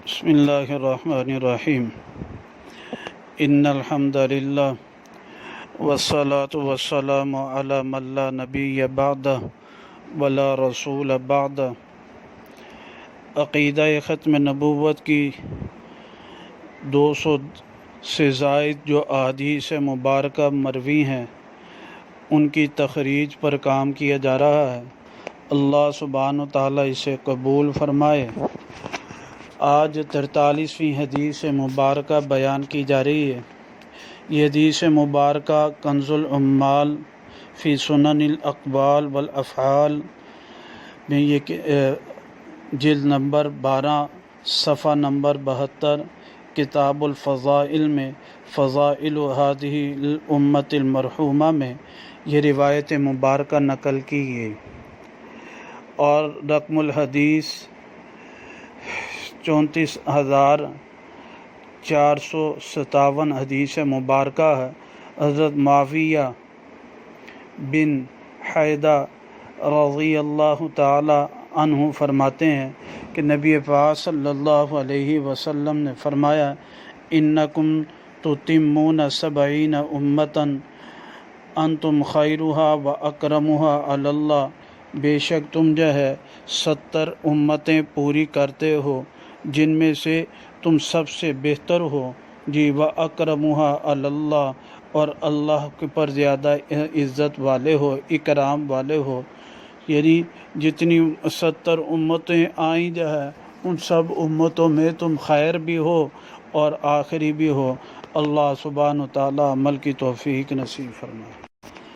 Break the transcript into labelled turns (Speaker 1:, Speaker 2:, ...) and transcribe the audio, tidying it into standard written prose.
Speaker 1: بسم اللہ الرحمن الرحیم ان الحمد للہ والصلاة والسلام علی من لا نبی بعدہ ولا رسول بعدہ۔ عقیدہ ختم نبوت کی 200 سے زائد جو احادیث مبارکہ مروی ہیں ان کی تخریج پر کام کیا جا رہا ہے۔ اللہ سبحانہ وتعالی اسے قبول فرمائے۔ آج 43ویں حدیث مبارکہ بیان کی جا رہی ہے۔ یہ حدیث مبارکہ کنز العمال فی سنن الاقوال والافعال میں جلد نمبر 12 صفحہ نمبر 72 کتاب الفضائل میں فضائل هذه الامت المرحومہ میں یہ روایت مبارکہ نقل کی گئی، اور رقم الحدیث 34,457 حدیث مبارکہ ہے۔ حضرت معاویہ بن حیدہ رضی اللہ تعالی عنہ فرماتے ہیں کہ نبی پاک صلی اللہ علیہ وسلم نے فرمایا، انکم تتمون 70 امتاً انتم خیرها و اکرمها علی اللہ، بے شک تم 70 امتیں پوری کرتے ہو جن میں سے تم سب سے بہتر ہو، و اکرمها علی اللہ، اور اللہ کے پر زیادہ عزت والے ہو، اکرام والے ہو۔ یعنی جتنی 70 امتیں آئیں ان سب امتوں میں تم خیر بھی ہو اور آخری بھی ہو۔ اللہ سبحانہ وتعالی عمل کی توفیق نصیب فرمائے۔